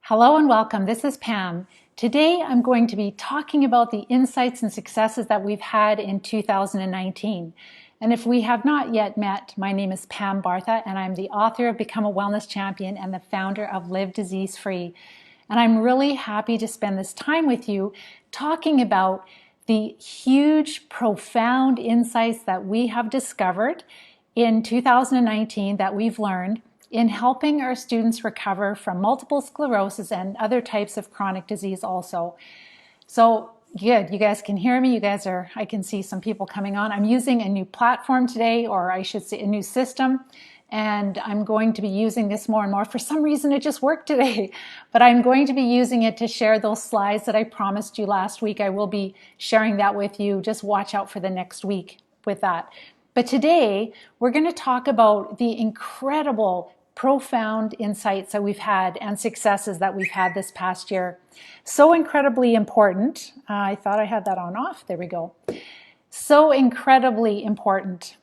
Hello and welcome. This is Pam. Today I'm going to be talking about the insights and successes that we've had in 2019. And if we have not yet met, my name is Pam Bartha and I'm the author of Become a Wellness Champion and the founder of Live Disease Free. And I'm really happy to spend this time with you talking about the huge, profound insights that we have discovered in 2019 that we've learned in helping our students recover from multiple sclerosis and other types of chronic disease also. So good, you guys can hear me. I can see some people coming on. I'm using a new platform today, or I should say a new system, and I'm going to be using this more and more. For some reason, it just worked today, but I'm going to be using it to share those slides that I promised you last week. I will be sharing that with you. Just watch out for the next week with that. But today, we're going to talk about the incredible profound insights that we've had and successes that we've had this past year. So incredibly important. I thought I had that on off. There we go. So incredibly important.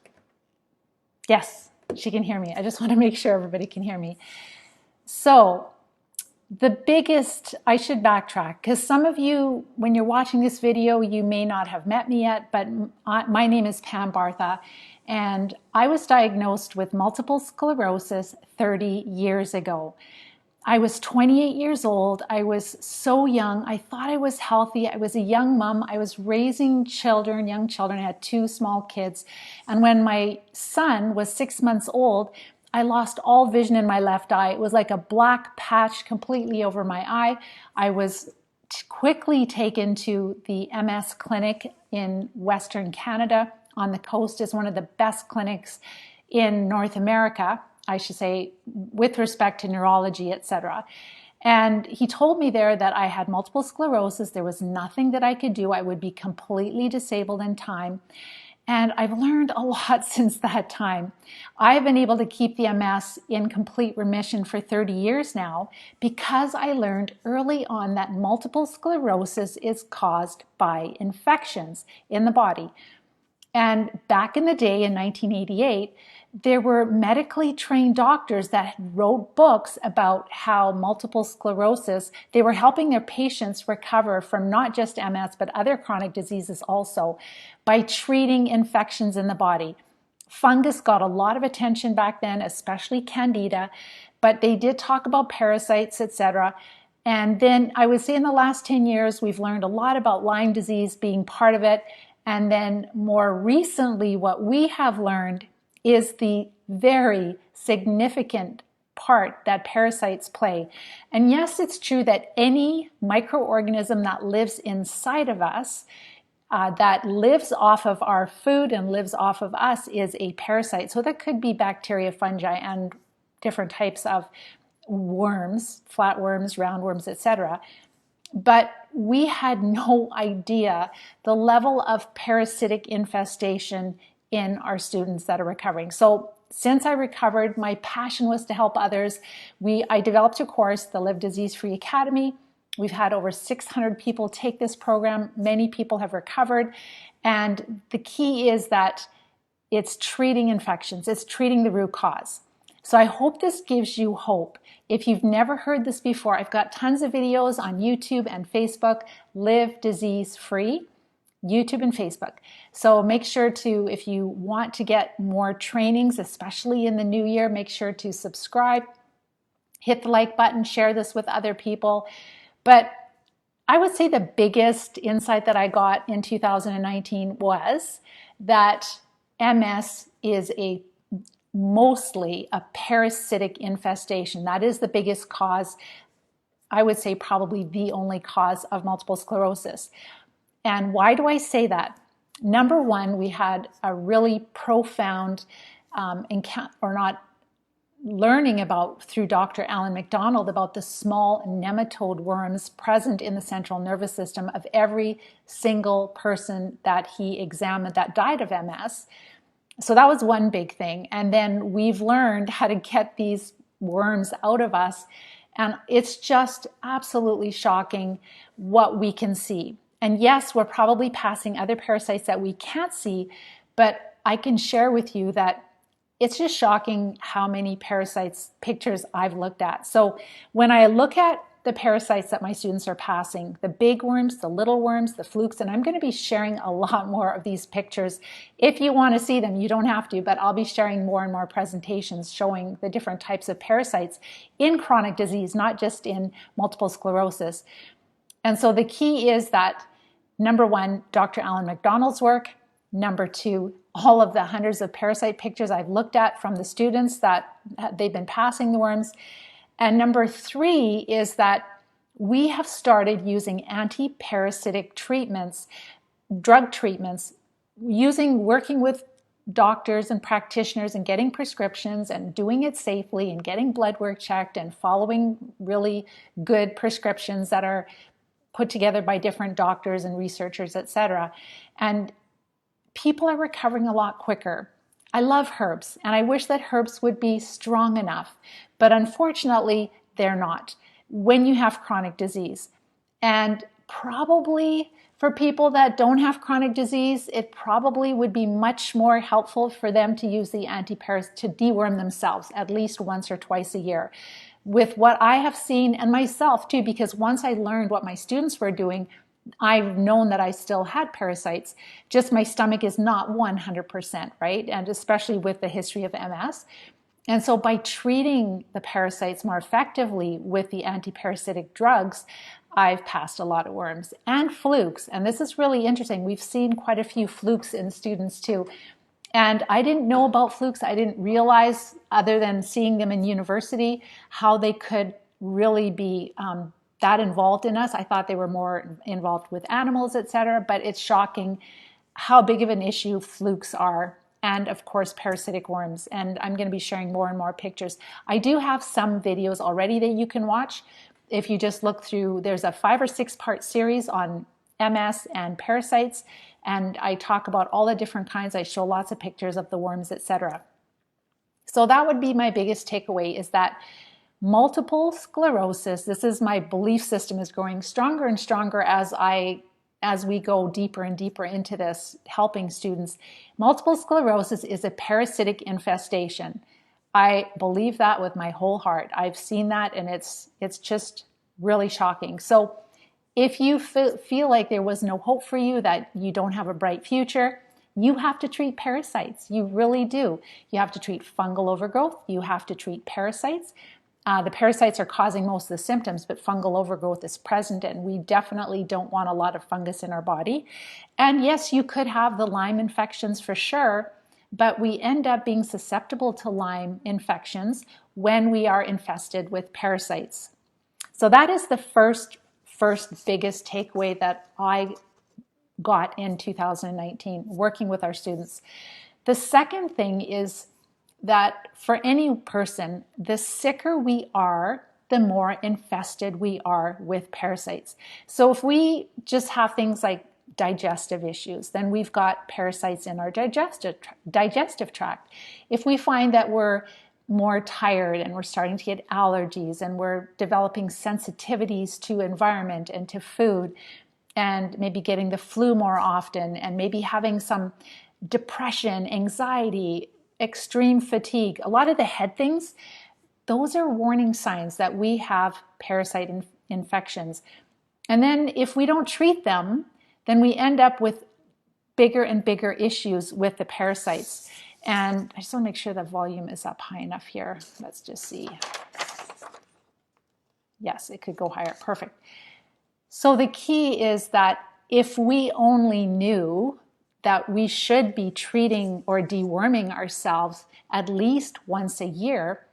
Yes, she can hear me. I just want to make sure everybody can hear me. So the biggest, I should backtrack because some of you, when you're watching this video, you may not have met me yet, but my name is Pam Bartha. And I was diagnosed with multiple sclerosis 30 years ago. I was 28 years old. I was so young. I thought I was healthy. I was a young mom. I was raising children, young children. I had two small kids. And when my son was 6 months old, I lost all vision in my left eye. It was like a black patch completely over my eye. I was quickly taken to the MS clinic in Western Canada on the coast. Is one of the best clinics in North America, I should say, with respect to neurology, etc. And he told me there that I had multiple sclerosis. There was nothing that I could do. I would be completely disabled in time. And I've learned a lot since that time. I've been able to keep the MS in complete remission for 30 years now because I learned early on that multiple sclerosis is caused by infections in the body. And back in the day in 1988, there were medically trained doctors that wrote books about how multiple sclerosis, they were helping their patients recover from not just MS, but other chronic diseases also by treating infections in the body. Fungus got a lot of attention back then, especially Candida, but they did talk about parasites, etc. And then I would say in the last 10 years, we've learned a lot about Lyme disease being part of it. And then more recently, what we have learned is the very significant part that parasites play. And yes, it's true that any microorganism that lives inside of us, that lives off of our food and lives off of us is a parasite. So that could be bacteria, fungi, and different types of worms, flatworms, roundworms, etc. But we had no idea the level of parasitic infestation in our students that are recovering. So since I recovered, my passion was to help others. I developed a course, the Live Disease Free Academy. We've had over 600 people take this program. Many people have recovered. And the key is that it's treating infections. It's treating the root cause. So I hope this gives you hope. If you've never heard this before, I've got tons of videos on YouTube and Facebook, Live Disease Free, YouTube and Facebook. So make sure to, if you want to get more trainings, especially in the new year, make sure to subscribe, hit the like button, share this with other people. But I would say the biggest insight that I got in 2019 was that MS is mostly a parasitic infestation. That is the biggest cause, I would say probably the only cause of multiple sclerosis. And why do I say that? Number one, we had a really profound learning about through Dr. Alan McDonald about the small nematode worms present in the central nervous system of every single person that he examined that died of MS. So that was one big thing. And then we've learned how to get these worms out of us. And it's just absolutely shocking what we can see. And yes, we're probably passing other parasites that we can't see, but I can share with you that it's just shocking how many parasites pictures I've looked at. So when I look at the parasites that my students are passing, the big worms, the little worms, the flukes, and I'm going to be sharing a lot more of these pictures. If you want to see them, you don't have to, but I'll be sharing more and more presentations showing the different types of parasites in chronic disease, not just in multiple sclerosis. And so the key is that, number one, Dr. Alan McDonald's work. Number two, all of the hundreds of parasite pictures I've looked at from the students that they've been passing the worms. And number three is that we have started using anti-parasitic treatments, drug treatments, working with doctors and practitioners and getting prescriptions and doing it safely and getting blood work checked and following really good prescriptions that are put together by different doctors and researchers, etc. And people are recovering a lot quicker. I love herbs, and I wish that herbs would be strong enough, but unfortunately, they're not when you have chronic disease. And probably for people that don't have chronic disease, it probably would be much more helpful for them to use the antiparasitic to deworm themselves at least once or twice a year. With what I have seen, and myself too, because once I learned what my students were doing, I've known that I still had parasites, just my stomach is not 100%, right? And especially with the history of MS. And so by treating the parasites more effectively with the antiparasitic drugs, I've passed a lot of worms and flukes. And this is really interesting. We've seen quite a few flukes in students too. And I didn't know about flukes. I didn't realize, other than seeing them in university, how they could really be that involved in us. I thought they were more involved with animals, etc. But it's shocking how big of an issue flukes are, and of course parasitic worms. And I'm going to be sharing more and more pictures. I do have some videos already that you can watch. If you just look through, there's a 5 or 6 part series on MS and parasites, and I talk about all the different kinds. I show lots of pictures of the worms, etc. So that would be my biggest takeaway, is that multiple sclerosis, this is my belief system, is growing stronger and stronger as we go deeper and deeper into this, helping students. Multiple sclerosis is a parasitic infestation. I believe that with my whole heart. I've seen that, and it's just really shocking. So if you feel like there was no hope for you, that you don't have a bright future, you have to treat parasites. You really do. You have to treat fungal overgrowth. You have to treat parasites. The parasites are causing most of the symptoms, but fungal overgrowth is present, and we definitely don't want a lot of fungus in our body. And yes, you could have the Lyme infections for sure, but we end up being susceptible to Lyme infections when we are infested with parasites. So that is the first biggest takeaway that I got in 2019, working with our students. The second thing is that for any person, the sicker we are, the more infested we are with parasites. So if we just have things like digestive issues, then we've got parasites in our digestive tract. If we find that we're more tired and we're starting to get allergies and we're developing sensitivities to environment and to food, and maybe getting the flu more often, and maybe having some depression, anxiety, extreme fatigue, a lot of the head things, those are warning signs that we have parasite infections. And then if we don't treat them, then we end up with bigger and bigger issues with the parasites. And I just want to make sure the volume is up high enough here. Let's just see. Yes, it could go higher. Perfect. So the key is that if we only knew that we should be treating or deworming ourselves at least once a year,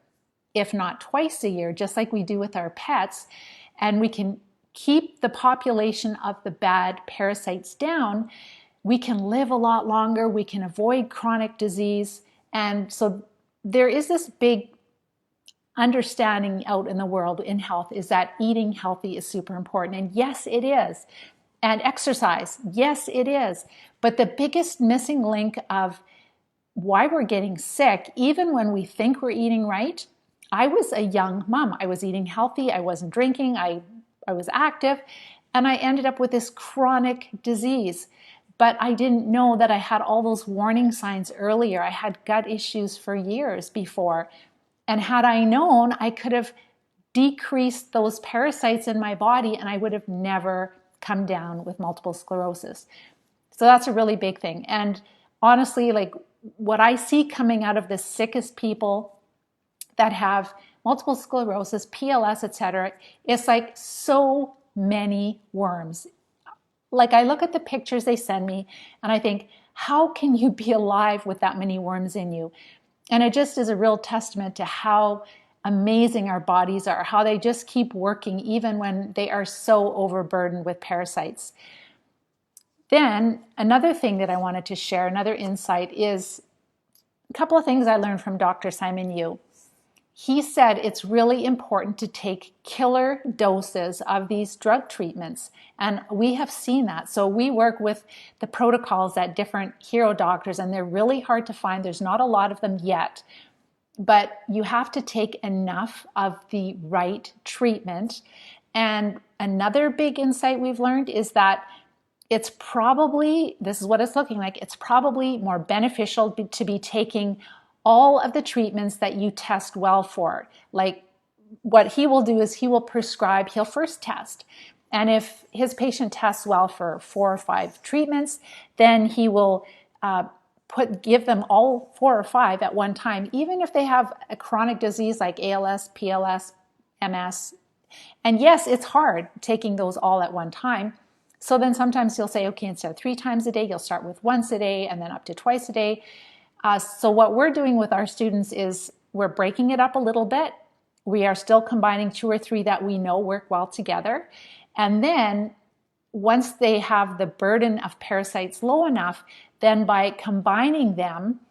if not twice a year, just like we do with our pets, and we can keep the population of the bad parasites down, we can live a lot longer, we can avoid chronic disease. And so there is this big understanding out in the world in health, is that eating healthy is super important. And yes, it is. And exercise, yes, it is. But the biggest missing link of why we're getting sick, even when we think we're eating right, I was a young mom. I was eating healthy. I wasn't drinking. I was active. And I ended up with this chronic disease. But I didn't know that I had all those warning signs earlier. I had gut issues for years before. And had I known, I could have decreased those parasites in my body, and I would have never come down with multiple sclerosis. So that's a really big thing. And honestly, like what I see coming out of the sickest people that have multiple sclerosis, PLS, etc., it's like so many worms. Like I look at the pictures they send me and I think, how can you be alive with that many worms in you? And it just is a real testament to how amazing our bodies are, how they just keep working even when they are so overburdened with parasites. Then another thing that I wanted to share, another insight, is a couple of things I learned from Dr. Simon Yu. He said it's really important to take killer doses of these drug treatments. And we have seen that. So we work with the protocols at different hero doctors, and they're really hard to find. There's not a lot of them yet. But you have to take enough of the right treatment. And another big insight we've learned is that it's probably, this is what it's looking like, it's probably more beneficial to be taking all of the treatments that you test well for. Like what he will do is he will prescribe, he'll first test. And if his patient tests well for 4 or 5 treatments, then he will give them all 4 or 5 at one time, even if they have a chronic disease like ALS, PLS, MS. And yes, it's hard taking those all at one time. So then sometimes you'll say, okay, instead of 3 times a day, you'll start with once a day and then up to twice a day. So what we're doing with our students is we're breaking it up a little bit. We are still combining 2 or 3 that we know work well together. And then once they have the burden of parasites low enough, then by combining them,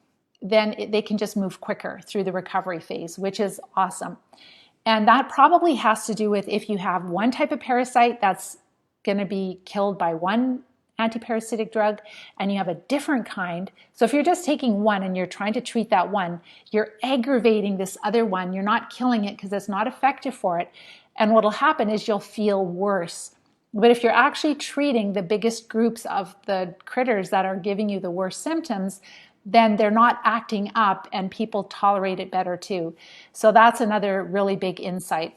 then they can just move quicker through the recovery phase, which is awesome. And that probably has to do with if you have one type of parasite that's going to be killed by one antiparasitic drug and you have a different kind. So if you're just taking one and you're trying to treat that one, you're aggravating this other one. You're not killing it because it's not effective for it. And what will happen is you'll feel worse. But if you're actually treating the biggest groups of the critters that are giving you the worst symptoms, then they're not acting up and people tolerate it better too. So that's another really big insight.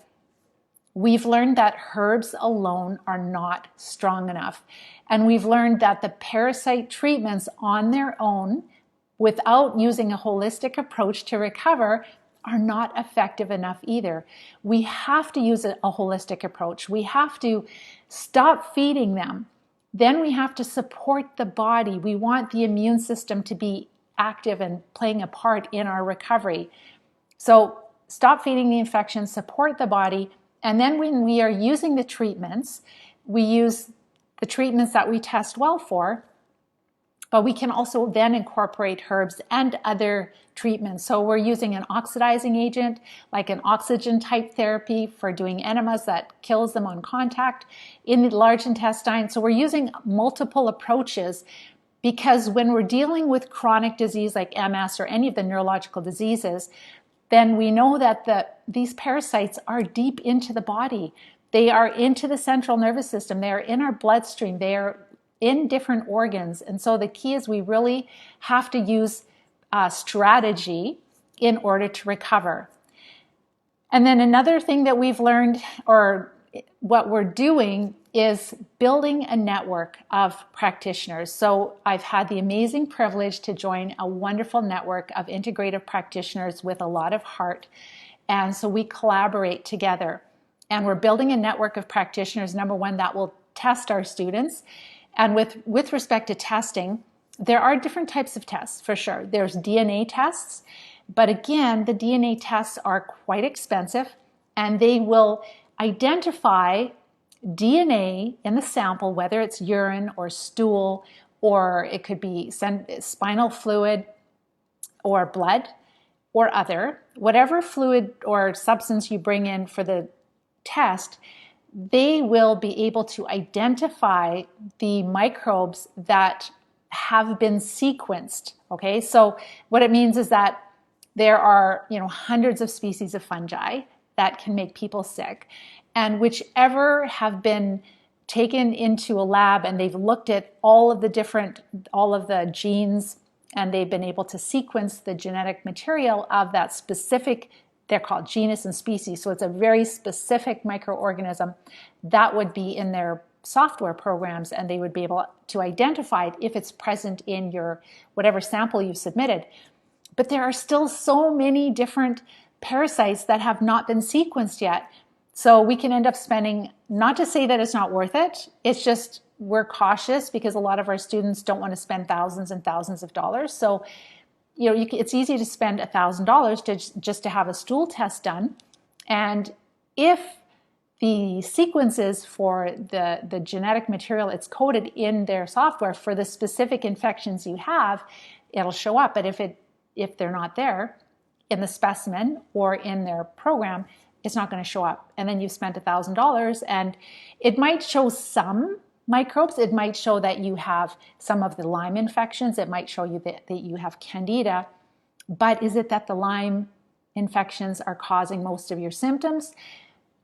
We've learned that herbs alone are not strong enough. And we've learned that the parasite treatments on their own, without using a holistic approach to recover, are not effective enough either. We have to use a holistic approach. We have to stop feeding them. Then we have to support the body. We want the immune system to be active and playing a part in our recovery. So stop feeding the infection, support the body. And then when we are using the treatments, we use the treatments that we test well for, but we can also then incorporate herbs and other treatments. So we're using an oxidizing agent, like an oxygen type therapy for doing enemas that kills them on contact in the large intestine. So we're using multiple approaches because when we're dealing with chronic disease like MS or any of the neurological diseases, then we know that these parasites are deep into the body. They are into the central nervous system. They are in our bloodstream. They are in different organs. And so the key is we really have to use strategy in order to recover. And then another thing that we've learned, or what we're doing, is building a network of practitioners. So I've had the amazing privilege to join a wonderful network of integrative practitioners with a lot of heart. And so we collaborate together. And we're building a network of practitioners, number one, that will test our students. And with respect to testing, there are different types of tests for sure. There's DNA tests, but again, the DNA tests are quite expensive and they will identify DNA in the sample, whether it's urine or stool, or it could be spinal fluid or blood or other, whatever fluid or substance you bring in for the test, they will be able to identify the microbes that have been sequenced. Okay, so what it means is that there are, hundreds of species of fungi that can make people sick, and whichever have been taken into a lab and they've looked at all of the genes, and they've been able to sequence the genetic material of that specific they're called genus and species. So it's a very specific microorganism that would be in their software programs, and they would be able to identify it if it's present in your whatever sample you submitted. But there are still so many different parasites that have not been sequenced yet. So we can end up spending, not to say that it's not worth it, it's just we're cautious because a lot of our students don't want to spend thousands and thousands of dollars. So it's easy to spend $1,000 just to have a stool test done. And if the sequences for the genetic material, it's coded in their software for the specific infections you have, it'll show up. But if they're not there in the specimen or in their program, it's not going to show up. And then you've spent $1,000, and it might show some microbes. It might show that you have some of the Lyme infections. It might show you that you have Candida. But is it that the Lyme infections are causing most of your symptoms?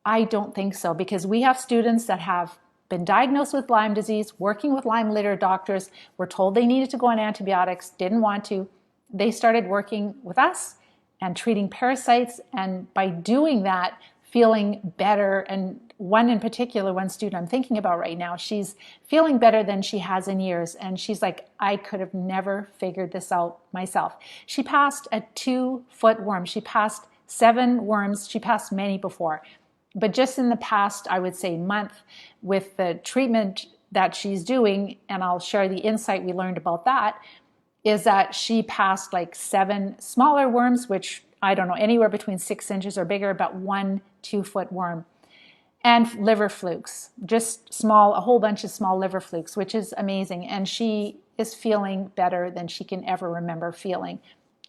I don't think so, because we have students that have been diagnosed with Lyme disease, working with Lyme litter doctors, were told they needed to go on antibiotics, didn't want to. They started working with us and treating parasites, and by doing that, feeling better. And one in particular, one student I'm thinking about right now, she's feeling better than she has in years. And she's like, I could have never figured this out myself. She passed a 2-foot worm. She passed 7 worms. She passed many before. But just in the past, I would say month, with the treatment that she's doing, and I'll share the insight we learned about that, is that she passed like 7 smaller worms, which I don't know, anywhere between 6 inches or bigger, about 1 2-foot worm. And liver flukes, just small, a whole bunch of small liver flukes, which is amazing. And she is feeling better than she can ever remember feeling.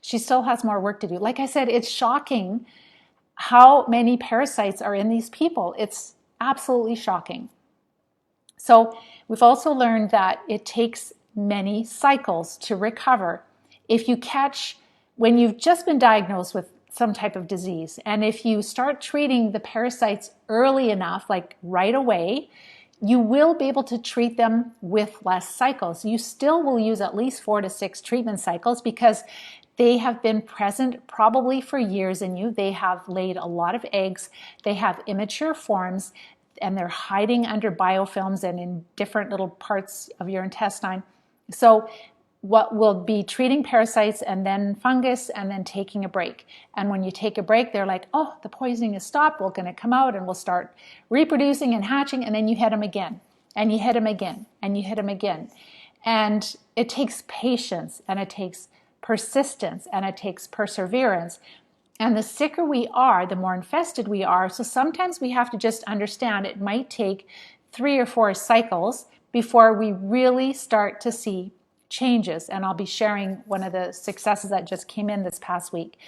She still has more work to do. Like I said, it's shocking how many parasites are in these people. It's absolutely shocking. So we've also learned that it takes many cycles to recover. If you catch, when you've just been diagnosed with some type of disease, and if you start treating the parasites early enough, like right away, you will be able to treat them with less cycles. You still will use at least 4 to 6 treatment cycles because they have been present probably for years in you. They have laid a lot of eggs. They have immature forms, and they're hiding under biofilms and in different little parts of your intestine. So what will be treating parasites and then fungus and then taking a break. And when you take a break, they're like, oh, the poisoning has stopped. We're going to come out and we'll start reproducing and hatching. And then you hit them again, and you hit them again, and you hit them again. And it takes patience, and it takes persistence, and it takes perseverance. And the sicker we are, the more infested we are. So sometimes we have to just understand it might take 3 or 4 cycles before we really start to see changes. And I'll be sharing one of the successes that just came in this past week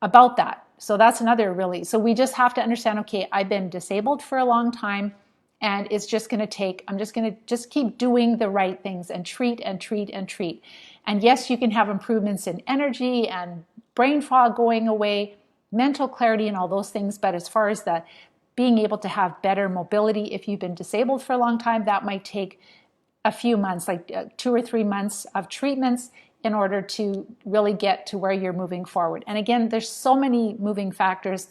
about that. So that's another really, so we just have to understand, okay, I've been disabled for a long time, and it's just going to take, I'm just going to just keep doing the right things and treat and treat and treat. And yes, you can have improvements in energy and brain fog going away, mental clarity and all those things. But as far as the being able to have better mobility, if you've been disabled for a long time, that might take a few months, like 2 or 3 months of treatments in order to really get to where you're moving forward. And again, there's so many moving factors.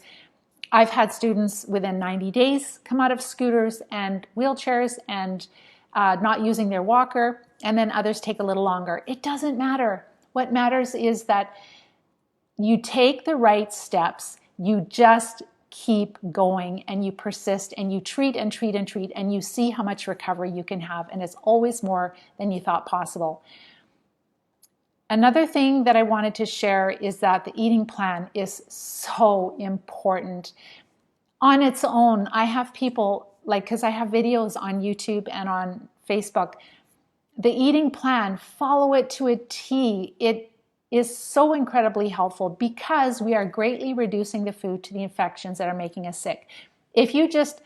I've had students within 90 days come out of scooters and wheelchairs and not using their walker, and then others take a little longer. It doesn't matter. What matters is that you take the right steps, you just keep going, and you persist, and you treat and treat and treat, and you see how much recovery you can have, and it's always more than you thought possible. Another thing that I wanted to share is that the eating plan is so important. On its own, I have people, like, because I have videos on YouTube and on Facebook, the eating plan, follow it to a T. It is so incredibly helpful because we are greatly reducing the food to the infections that are making us sick. If you just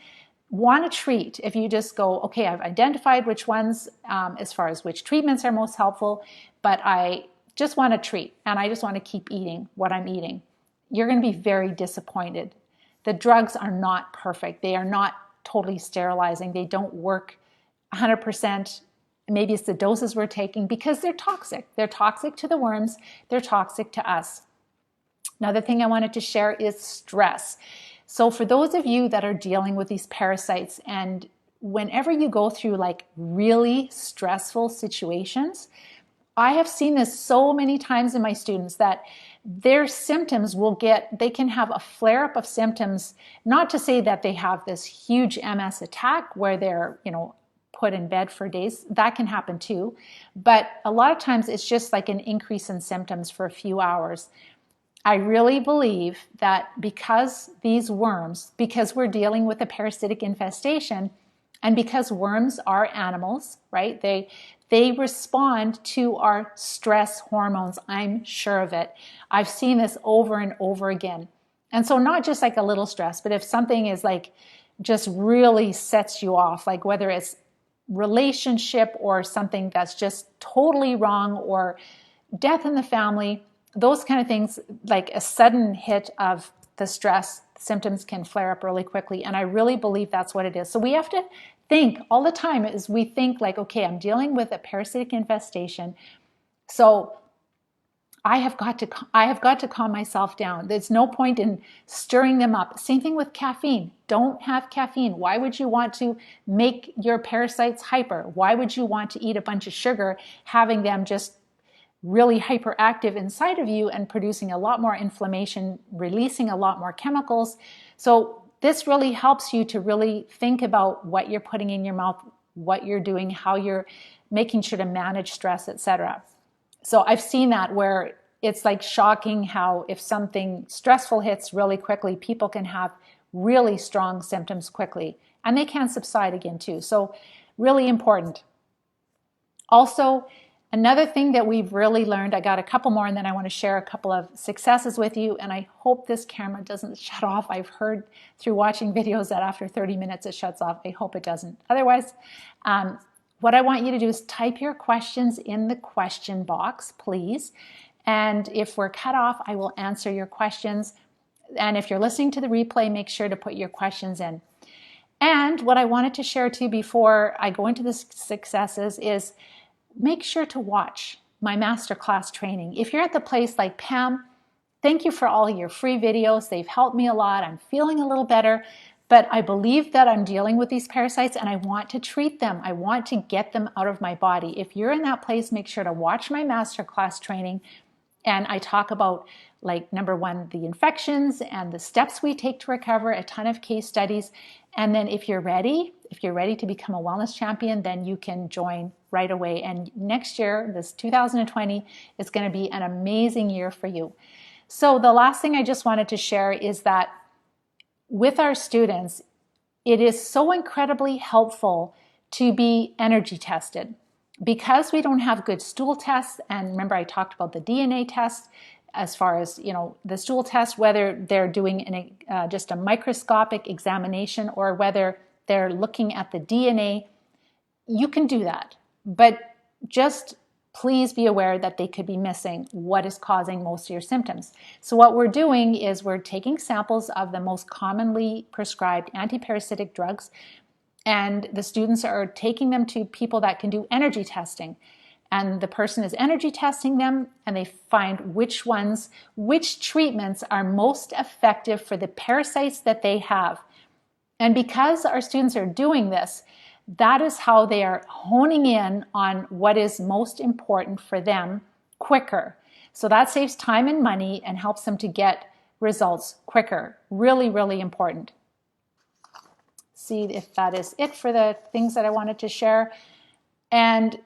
want to treat, if you just go, okay, I've identified which ones, as far as which treatments are most helpful, but I just want to treat and I just want to keep eating what I'm eating, you're going to be very disappointed. The drugs are not perfect. They are not totally sterilizing. They don't work 100%. Maybe it's the doses we're taking because they're toxic. They're toxic to the worms. They're toxic to us. Another thing I wanted to share is stress. So for those of you that are dealing with these parasites, and whenever you go through like really stressful situations, I have seen this so many times in my students that their symptoms they can have a flare up of symptoms, not to say that they have this huge MS attack where they're, put in bed for days. That can happen too. But a lot of times it's just like an increase in symptoms for a few hours. I really believe that because we're dealing with a parasitic infestation, and because worms are animals, right? They respond to our stress hormones. I'm sure of it. I've seen this over and over again. And so not just like a little stress, but if something is like just really sets you off, like whether it's relationship or something that's just totally wrong or death in the family, those kind of things, like a sudden hit of the stress, symptoms can flare up really quickly. And I really believe that's what it is. So we have to think all the time as we think like, okay, I'm dealing with a parasitic infestation. So I have got to calm myself down. There's no point in stirring them up. Same thing with caffeine. Don't have caffeine. Why would you want to make your parasites hyper? Why would you want to eat a bunch of sugar, having them just really hyperactive inside of you and producing a lot more inflammation, releasing a lot more chemicals? So this really helps you to really think about what you're putting in your mouth, what you're doing, how you're making sure to manage stress, etc. So I've seen that where it's like shocking how if something stressful hits really quickly, people can have really strong symptoms quickly, and they can subside again too. So really important. Also, another thing that we've really learned, I got a couple more and then I want to share a couple of successes with you, and I hope this camera doesn't shut off. I've heard through watching videos that after 30 minutes it shuts off. I hope it doesn't. Otherwise, what I want you to do is type your questions in the question box, please. And if we're cut off, I will answer your questions. And if you're listening to the replay, make sure to put your questions in. And what I wanted to share too before I go into the successes is make sure to watch my masterclass training. If you're at the place like Pam, thank you for all your free videos. They've helped me a lot. I'm feeling a little better, but I believe that I'm dealing with these parasites and I want to treat them. I want to get them out of my body. If you're in that place, make sure to watch my masterclass training. And I talk about, like, number one, the infections and the steps we take to recover, a ton of case studies. And then if you're ready to become a wellness champion, then you can join right away. And next year, this 2020, is going to be an amazing year for you. So the last thing I just wanted to share is that with our students, it is so incredibly helpful to be energy tested. Because we don't have good stool tests, and remember I talked about the DNA test as far as, the stool test, whether they're doing just a microscopic examination or whether they're looking at the DNA, you can do that. But just please be aware that they could be missing what is causing most of your symptoms. So what we're doing is we're taking samples of the most commonly prescribed antiparasitic drugs, and the students are taking them to people that can do energy testing. And the person is energy testing them, and they find which treatments are most effective for the parasites that they have. And because our students are doing this, that is how they are honing in on what is most important for them quicker. So that saves time and money and helps them to get results quicker. Really, really important. See if that is it for the things that I wanted to share. And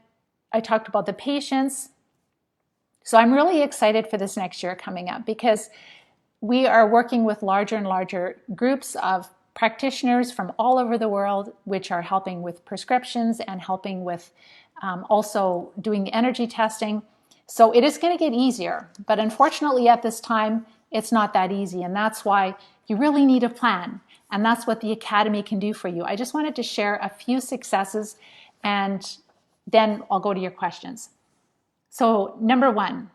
I talked about the patients. So I'm really excited for this next year coming up because we are working with larger and larger groups of practitioners from all over the world, which are helping with prescriptions and helping with also doing energy testing. So it is going to get easier, but unfortunately at this time, it's not that easy. And that's why you really need a plan. And that's what the Academy can do for you. I just wanted to share a few successes and then I'll go to your questions. So number one,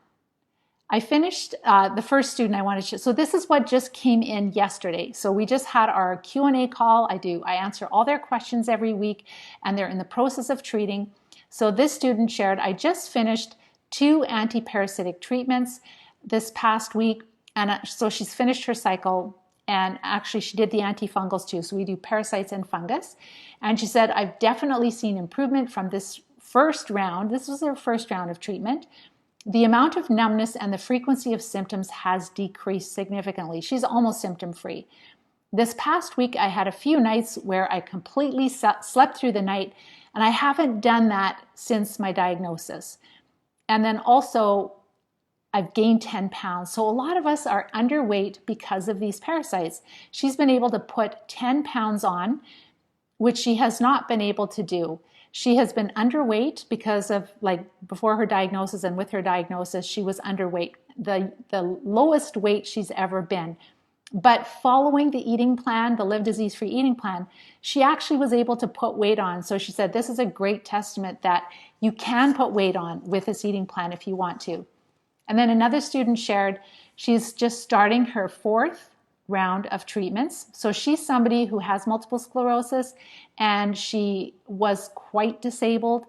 I finished the first student I wanted to, so this is what just came in yesterday. So we just had our Q&A call. I answer all their questions every week and they're in the process of treating. So this student shared, I just finished 2 antiparasitic treatments this past week And so she's finished her cycle, and actually she did the antifungals too. So we do parasites and fungus. And she said, I've definitely seen improvement from this first round. This was her first round of treatment. The amount of numbness and the frequency of symptoms has decreased significantly. She's almost symptom-free. This past week, I had a few nights where I completely slept through the night, and I haven't done that since my diagnosis. And then also, I've gained 10 pounds. So a lot of us are underweight because of these parasites. She's been able to put 10 pounds on, which she has not been able to do. She has been underweight because of, like, before her diagnosis and with her diagnosis, she was underweight, the lowest weight she's ever been. But following the eating plan, the Live Disease-Free Eating Plan, she actually was able to put weight on. So she said, this is a great testament that you can put weight on with this eating plan if you want to. And then another student shared, she's just starting her 4th round of treatments. So she's somebody who has multiple sclerosis, and she was quite disabled,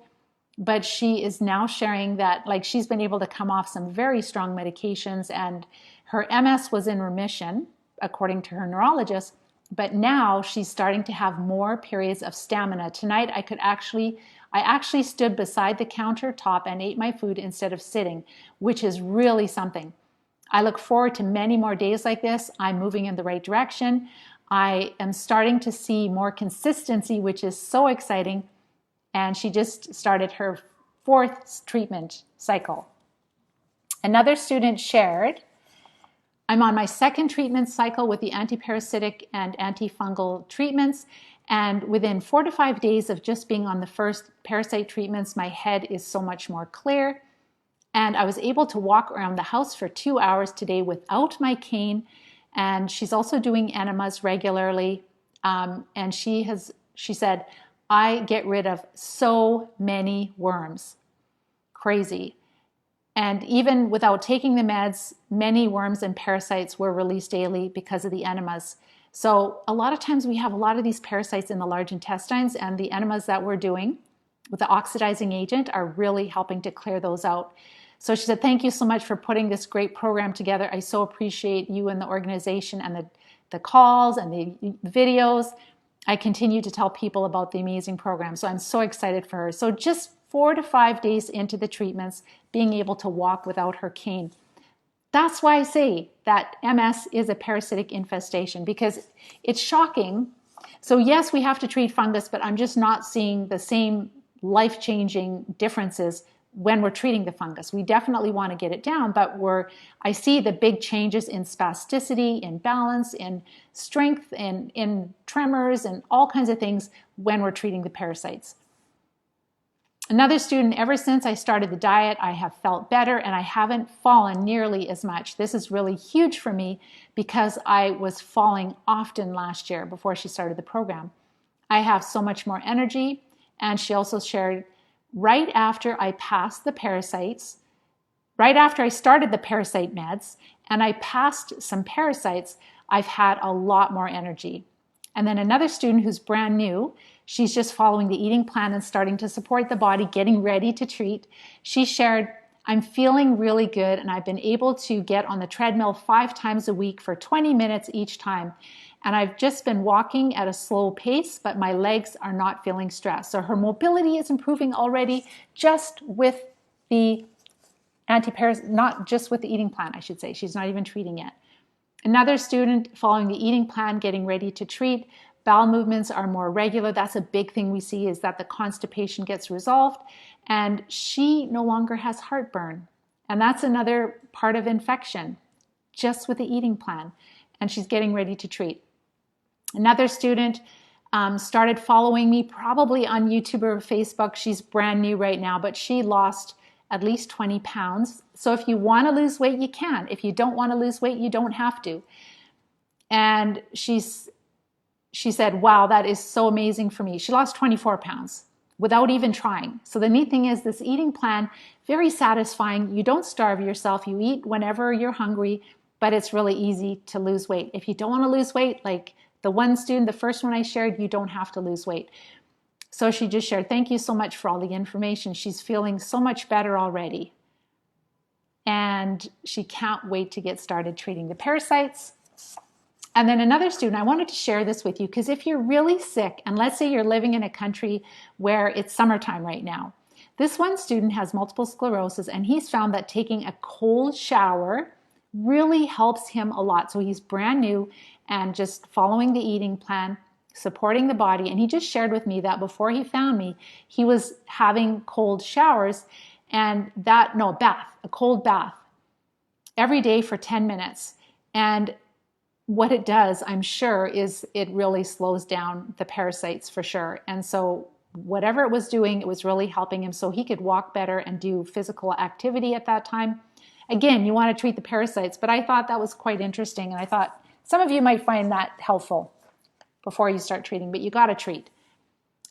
but she is now sharing that, like, she's been able to come off some very strong medications, and her MS was in remission, according to her neurologist, but now she's starting to have more periods of stamina. Tonight, I actually stood beside the countertop and ate my food instead of sitting, which is really something. I look forward to many more days like this. I'm moving in the right direction. I am starting to see more consistency, which is so exciting. And she just started her 4th treatment cycle. Another student shared, I'm on my 2nd treatment cycle with the antiparasitic and antifungal treatments, and within 4 to 5 days of just being on the first parasite treatments, my head is so much more clear, and I was able to walk around the house for 2 hours today without my cane. And she's also doing enemas regularly, and she said, I get rid of so many worms. Crazy. And even without taking the meds, many worms and parasites were released daily because of the enemas. So a lot of times we have a lot of these parasites in the large intestines, and the enemas that we're doing with the oxidizing agent are really helping to clear those out. So she said, thank you so much for putting this great program together. I so appreciate you and the organization and the calls and the videos. I continue to tell people about the amazing program. So I'm so excited for her. So just 4 to 5 days into the treatments, being able to walk without her cane. That's why I say that MS is a parasitic infestation, because it's shocking. So yes, we have to treat fungus, but I'm just not seeing the same life-changing differences when we're treating the fungus. We definitely want to get it down, but I see the big changes in spasticity, in balance, in strength, in tremors, and all kinds of things when we're treating the parasites. Another student, ever since I started the diet, I have felt better and I haven't fallen nearly as much. This is really huge for me because I was falling often last year before she started the program. I have so much more energy. And she also shared, right after I passed the parasites, right after I started the parasite meds and I passed some parasites, I've had a lot more energy. And then another student who's brand new, she's just following the eating plan and starting to support the body, getting ready to treat. She shared, I'm feeling really good and I've been able to get on the treadmill 5 times a week for 20 minutes each time. And I've just been walking at a slow pace, but my legs are not feeling stressed. So her mobility is improving already just with the not just with the eating plan, I should say. She's not even treating yet. Another student following the eating plan, getting ready to treat. Bowel movements are more regular. That's a big thing we see, is that the constipation gets resolved, and she no longer has heartburn. And that's another part of infection, just with the eating plan. And she's getting ready to treat. Another student started following me probably on YouTube or Facebook. She's brand new right now, but she lost at least 20 pounds. So if you want to lose weight, you can. If you don't want to lose weight, you don't have to. And she said, wow, that is so amazing for me. She lost 24 pounds without even trying. So the neat thing is, this eating plan, very satisfying. You don't starve yourself. You eat whenever you're hungry, but it's really easy to lose weight. If you don't want to lose weight, like the one student, the first one I shared, you don't have to lose weight. So she just shared, thank you so much for all the information. She's feeling so much better already. and she can't wait to get started treating the parasites. And then another student, I wanted to share this with you because if you're really sick, and let's say you're living in a country where it's summertime right now, this one student has multiple sclerosis, and he's found that taking a cold shower really helps him a lot. So he's brand new and just following the eating plan, supporting the body. And he just shared with me that before he found me, he was having cold showers and a cold bath every day for 10 minutes. And what it does, I'm sure, is it really slows down the parasites for sure. And so whatever it was doing, it was really helping him so he could walk better and do physical activity at that time. Again, you want to treat the parasites, but I thought that was quite interesting. And I thought some of you might find that helpful before you start treating, but you got to treat.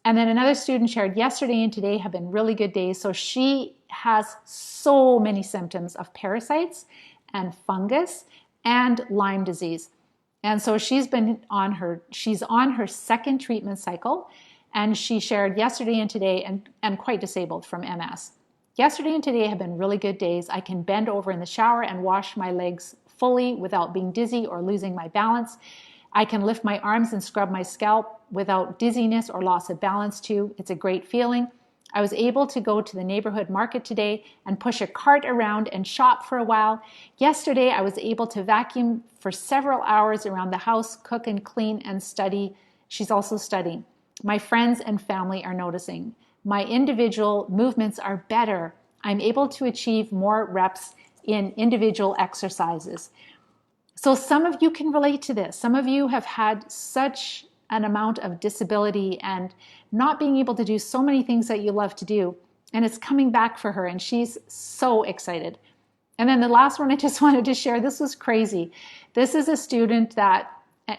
And then another student shared, yesterday and today have been really good days. So she has so many symptoms of parasites and fungus and Lyme disease. And so she's on her second treatment cycle, and she shared yesterday and today, and quite disabled from MS. Yesterday and today have been really good days. I can bend over in the shower and wash my legs fully without being dizzy or losing my balance. I can lift my arms and scrub my scalp without dizziness or loss of balance too. It's a great feeling. I was able to go to the neighborhood market today and push a cart around and shop for a while. Yesterday, I was able to vacuum for several hours around the house, cook and clean and study. She's also studying. My friends and family are noticing. My individual movements are better. I'm able to achieve more reps in individual exercises. So some of you can relate to this. Some of you have had such an amount of disability and not being able to do so many things that you love to do. And it's coming back for her, and she's so excited. And then the last one I just wanted to share, this was crazy. This is a student that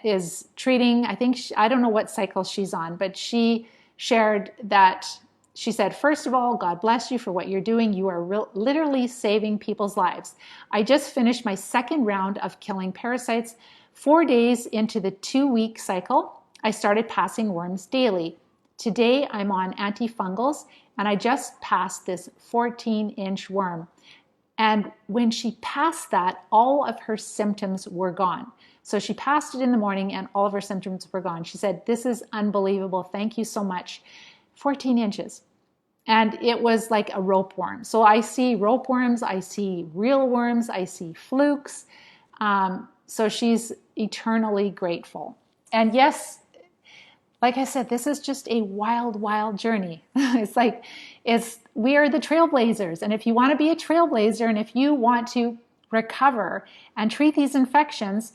is treating, I don't know what cycle she's on, but she shared that she said, first of all, God bless you for what you're doing. You are literally saving people's lives. I just finished my second round of killing parasites. 4 days into the 2-week cycle, I started passing worms daily. Today, I'm on antifungals, and I just passed this 14-inch worm. And when she passed that, all of her symptoms were gone. So she passed it in the morning, and all of her symptoms were gone. She said, this is unbelievable. Thank you so much. 14 inches. And it was like a rope worm. So I see rope worms, I see real worms, I see flukes. So she's eternally grateful. And yes, like I said, this is just a wild, wild journey. We are the trailblazers. And if you want to be a trailblazer and if you want to recover and treat these infections,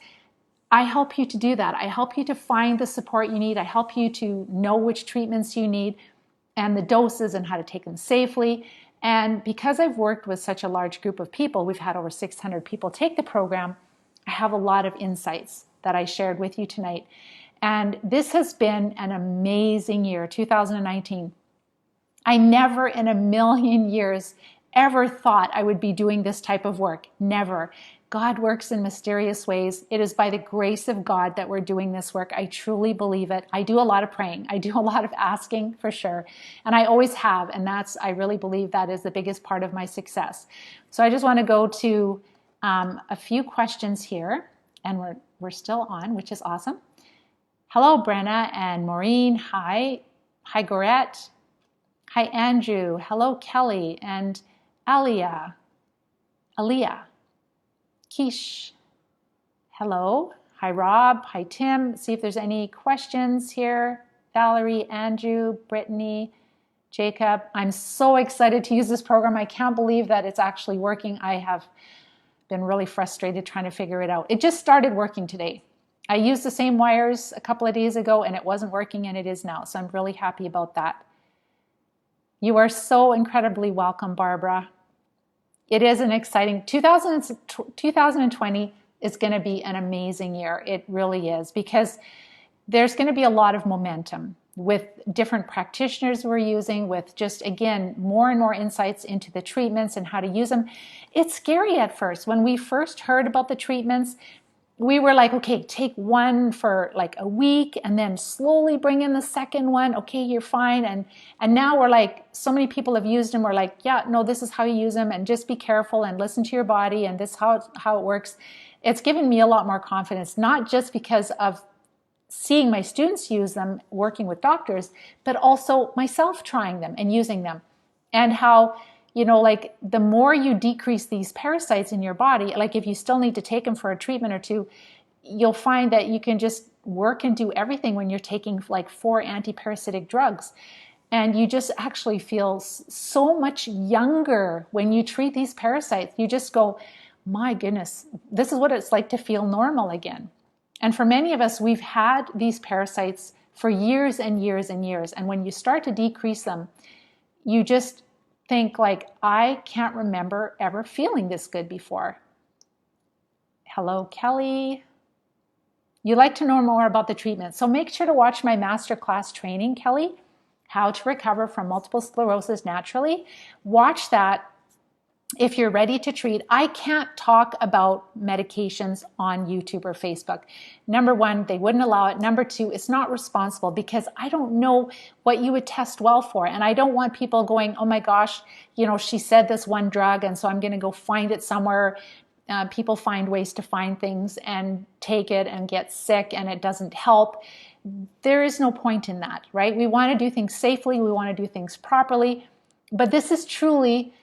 I help you to do that. I help you to find the support you need. I help you to know which treatments you need and the doses and how to take them safely. And because I've worked with such a large group of people, we've had over 600 people take the program, I have a lot of insights that I shared with you tonight. And this has been an amazing year, 2019. I never in a million years ever thought I would be doing this type of work. Never. God works in mysterious ways. It is by the grace of God that we're doing this work. I truly believe it. I do a lot of praying. I do a lot of asking for sure. And I always have. And I really believe that is the biggest part of my success. So I just want to go to a few questions here. And we're still on, which is awesome. Hello, Brenna and Maureen. Hi. Hi, Gorette. Hi, Andrew. Hello, Kelly and Aliyah. Kish. Hello. Hi, Rob. Hi, Tim. See if there's any questions here. Valerie, Andrew, Brittany, Jacob. I'm so excited to use this program. I can't believe that it's actually working. I have been really frustrated trying to figure it out. It just started working today. I used the same wires a couple of days ago and it wasn't working, and it is now. So I'm really happy about that. You are so incredibly welcome, Barbara. It is an exciting 2020 is going to be an amazing year. It really is, because there's going to be a lot of momentum with different practitioners we're using, with just, again, more and more insights into the treatments and how to use them. It's scary at first. When we first heard about the treatments, we were like, okay, take one for like a week and then slowly bring in the second one. Okay, you're fine. And now we're like, so many people have used them. We're like, yeah, no, this is how you use them, and just be careful and listen to your body, and this is how it works. It's given me a lot more confidence, not just because of seeing my students use them, working with doctors, but also myself trying them and using them. And how, like the more you decrease these parasites in your body, like if you still need to take them for a treatment or two, you'll find that you can just work and do everything when you're taking like 4 anti-parasitic drugs. And you just actually feel so much younger when you treat these parasites. You just go, my goodness, this is what it's like to feel normal again. And for many of us, we've had these parasites for years and years and years. And when you start to decrease them, you just think like, I can't remember ever feeling this good before. Hello, Kelly. You like to know more about the treatment. So make sure to watch my masterclass training, Kelly, How to Recover from Multiple Sclerosis Naturally. Watch that. If you're ready to treat, I can't talk about medications on YouTube or Facebook. Number one, they wouldn't allow it. Number two, it's not responsible because I don't know what you would test well for. And I don't want people going, oh my gosh, she said this one drug, and so I'm going to go find it somewhere. People find ways to find things and take it and get sick, and it doesn't help. There is no point in that, right? We want to do things safely. We want to do things properly. But this is truly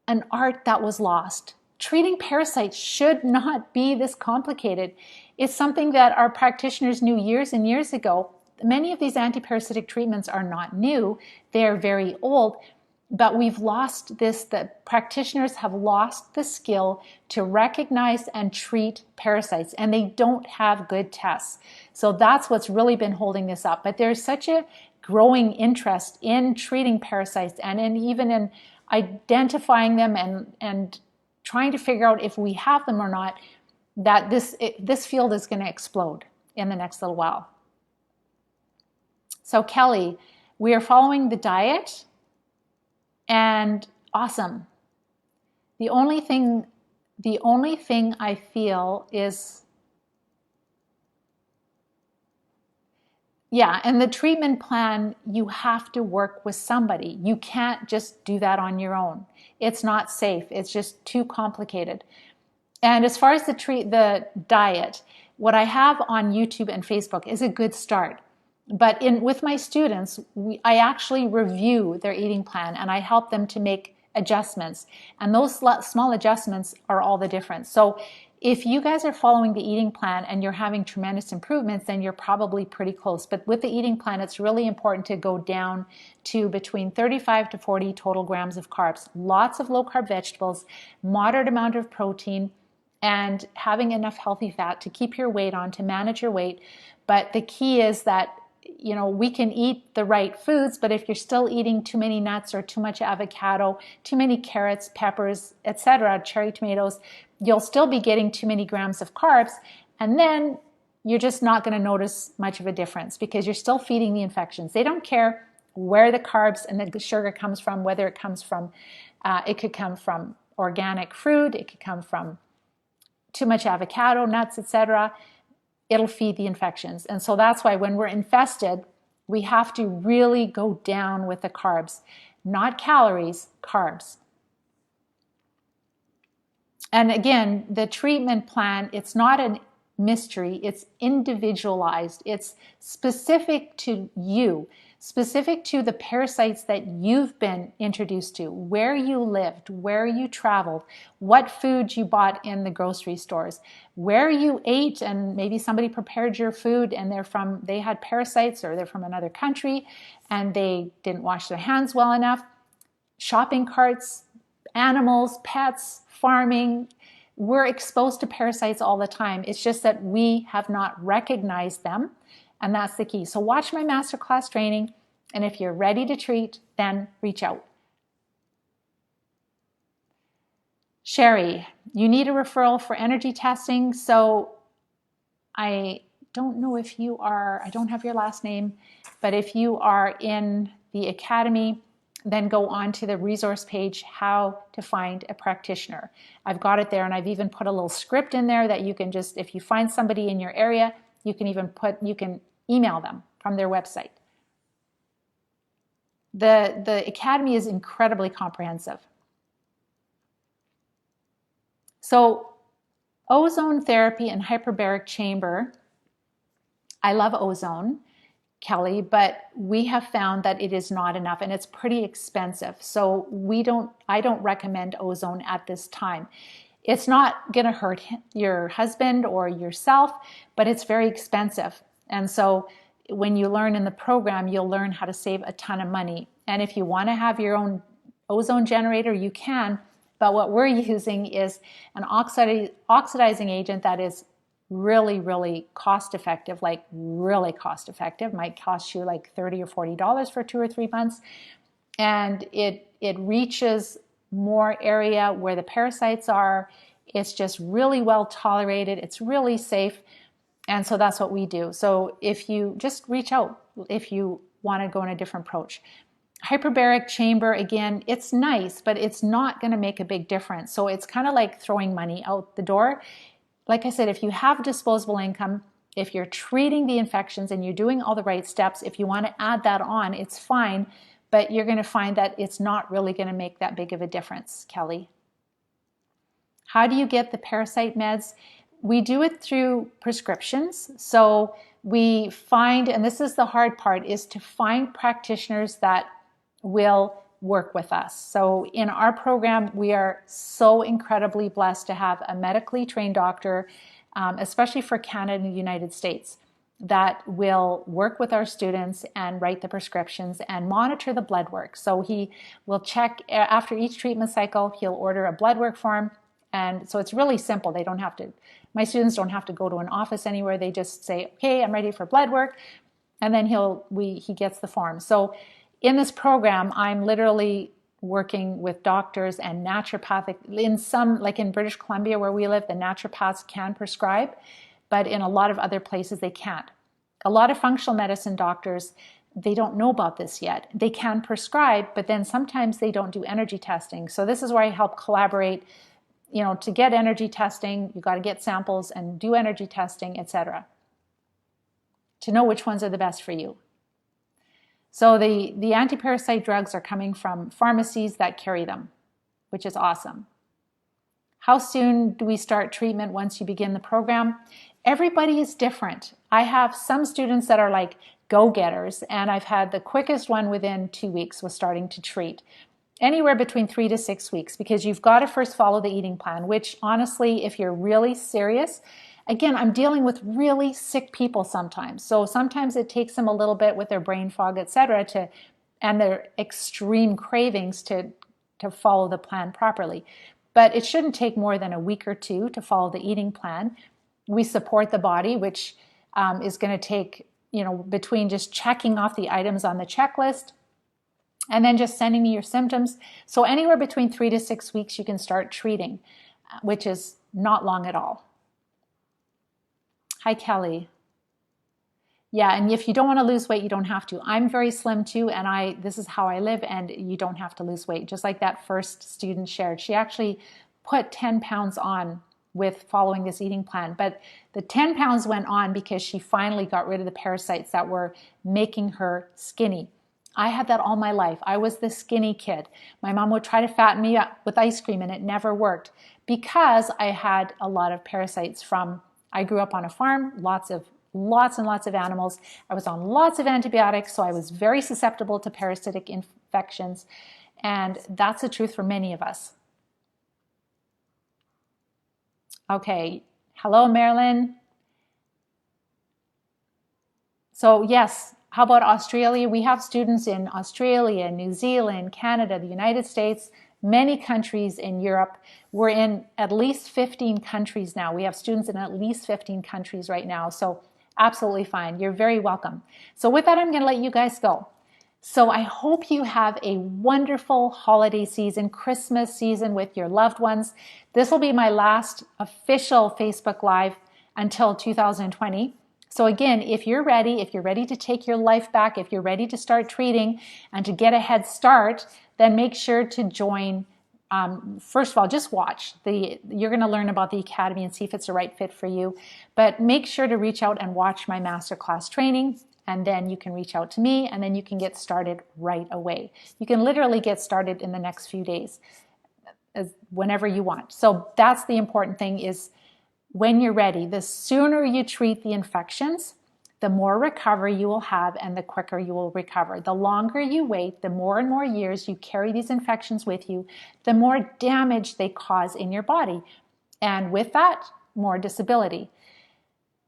an art that was lost. Treating parasites should not be this complicated. It's something that our practitioners knew years and years ago. Many of these antiparasitic treatments are not new. They're very old, but we've lost this. The practitioners have lost the skill to recognize and treat parasites, and they don't have good tests. So that's what's really been holding this up. But there's such a growing interest in treating parasites and even in identifying them and trying to figure out if we have them or not, that this field is going to explode in the next little while. So Kelly, we are following the diet, and awesome. The only thing I feel is, yeah, and the treatment plan, you have to work with somebody. You can't just do that on your own. It's not safe. It's just too complicated. And as far as the diet, what I have on YouTube and Facebook is a good start. But with my students, I actually review their eating plan and I help them to make adjustments. And those small adjustments are all the difference. So if you guys are following the eating plan and you're having tremendous improvements, then you're probably pretty close. But with the eating plan, it's really important to go down to between 35 to 40 total grams of carbs. Lots of low-carb vegetables, moderate amount of protein, and having enough healthy fat to keep your weight on, to manage your weight. But the key is that we can eat the right foods, but if you're still eating too many nuts or too much avocado, too many carrots, peppers, etc., cherry tomatoes, you'll still be getting too many grams of carbs, and then you're just not going to notice much of a difference because you're still feeding the infections. They don't care where the carbs and the sugar comes from, whether it comes from, it could come from organic fruit, it could come from too much avocado, nuts, etc. It'll feed the infections. And so that's why when we're infested, we have to really go down with the carbs, not calories, carbs. And again, the treatment plan, it's not a mystery, it's individualized. It's specific to you, specific to the parasites that you've been introduced to, where you lived, where you traveled, what food you bought in the grocery stores, where you ate, and maybe somebody prepared your food and they had parasites, or they're from another country and they didn't wash their hands well enough. Shopping carts, animals, pets, farming, we're exposed to parasites all the time. It's just that we have not recognized them, and that's the key. So watch my masterclass training, and if you're ready to treat, then reach out. Sherry, you need a referral for energy testing. So I don't know if you are, I don't have your last name, but if you are in the academy, then go on to the resource page, how to find a practitioner. I've got it there, and I've even put a little script in there that you can just, if you find somebody in your area, you can email them from their website. The Academy is incredibly comprehensive. So ozone therapy and hyperbaric chamber, I love ozone, Kelly, but we have found that it is not enough and it's pretty expensive. So I don't recommend ozone at this time. It's not going to hurt your husband or yourself, but it's very expensive. And so when you learn in the program, you'll learn how to save a ton of money. And if you want to have your own ozone generator, you can. But what we're using is an oxidizing agent that is really, really cost effective, like really cost effective. Might cost you like $30 or $40 for 2 or 3 months. And it reaches more area where the parasites are. It's just really well tolerated. It's really safe. And so that's what we do. So if you just reach out, if you want to go in a different approach. Hyperbaric chamber, again, it's nice, but it's not going to make a big difference. So it's kind of like throwing money out the door. Like I said, if you have disposable income, if you're treating the infections and you're doing all the right steps, if you want to add that on, it's fine, but you're going to find that it's not really going to make that big of a difference, Kelly. How do you get the parasite meds? We do it through prescriptions. So we find, and this is the hard part, is to find practitioners that will work with us. So in our program, we are so incredibly blessed to have a medically trained doctor, especially for Canada and the United States, that will work with our students and write the prescriptions and monitor the blood work. So he will check after each treatment cycle, he'll order a blood work form. And so it's really simple. My students don't have to go to an office anywhere. They just say, okay, I'm ready for blood work. And then he gets the form. So in this program, I'm literally working with doctors and naturopathic, like in British Columbia where we live, the naturopaths can prescribe, but in a lot of other places they can't. A lot of functional medicine doctors, they don't know about this yet. They can prescribe, but then sometimes they don't do energy testing. So this is where I help collaborate. To get energy testing, you got to get samples and do energy testing, etc., to know which ones are the best for you. So the anti-parasite drugs are coming from pharmacies that carry them, which is awesome. How soon do we start treatment once you begin the program? Everybody is different. I have some students that are like go-getters, and I've had the quickest one within 2 weeks was starting to treat. Anywhere between 3 to 6 weeks, because you've got to first follow the eating plan, which honestly, if you're really serious, again, I'm dealing with really sick people sometimes. So sometimes it takes them a little bit with their brain fog, etc., and their extreme cravings to follow the plan properly. But it shouldn't take more than a week or 2 to follow the eating plan. We support the body, which is going to take, between just checking off the items on the checklist and then just sending me your symptoms. So anywhere between 3 to 6 weeks, you can start treating, which is not long at all. Hi, Kelly. Yeah, and if you don't want to lose weight, you don't have to. I'm very slim too, and this is how I live, and you don't have to lose weight. Just like that first student shared. She actually put 10 pounds on with following this eating plan, but the 10 pounds went on because she finally got rid of the parasites that were making her skinny. I had that all my life. I was the skinny kid. My mom would try to fatten me up with ice cream, and it never worked because I had a lot of parasites I grew up on a farm, lots and lots of animals. I was on lots of antibiotics, so I was very susceptible to parasitic infections. And that's the truth for many of us. Okay. Hello, Marilyn. So yes, how about Australia? We have students in Australia, New Zealand, Canada, the United States, many countries in Europe. We're in at least 15 countries now. We have students in at least 15 countries right now. So absolutely fine. You're very welcome. So with that, I'm going to let you guys go. So I hope you have a wonderful holiday season, Christmas season with your loved ones. This will be my last official Facebook Live until 2020. So again, if you're ready to take your life back, if you're ready to start treating and to get a head start, then make sure to join. First of all, just watch. You're going to learn about the Academy and see if it's the right fit for you. But make sure to reach out and watch my masterclass training, and then you can reach out to me, and then you can get started right away. You can literally get started in the next few days, whenever you want. So that's the important thing, is when you're ready, the sooner you treat the infections, the more recovery you will have and the quicker you will recover. The longer you wait, the more and more years you carry these infections with you, the more damage they cause in your body. And with that, more disability.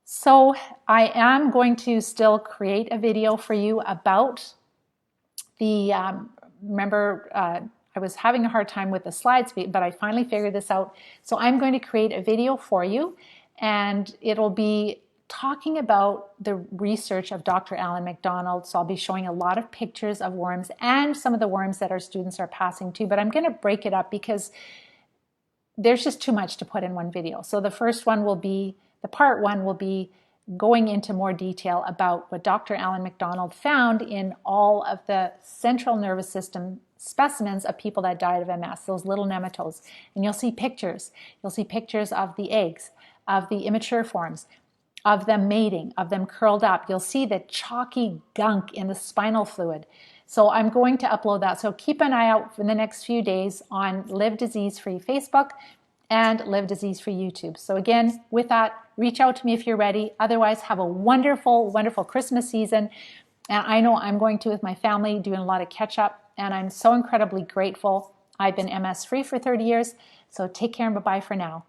So I am going to still create a video for you about the, remember, I was having a hard time with the slides, but I finally figured this out. So I'm going to create a video for you, and it'll be talking about the research of Dr. Alan McDonald. So I'll be showing a lot of pictures of worms and some of the worms that our students are passing to, but I'm going to break it up because there's just too much to put in one video. So the first one will be, the part one will be going into more detail about what Dr. Alan McDonald found in all of the central nervous system specimens of people that died of MS, those little nematodes. And you'll see pictures. You'll see pictures of the eggs, of the immature forms, of them mating, of them curled up. You'll see the chalky gunk in the spinal fluid. So I'm going to upload that. So keep an eye out for the next few days on Live Disease Free Facebook and Live Disease Free YouTube. So again, with that, reach out to me if you're ready. Otherwise, have a wonderful, wonderful Christmas season. And I know I'm going to with my family, doing a lot of catch up, and I'm so incredibly grateful. I've been MS free for 30 years. So take care and bye-bye for now.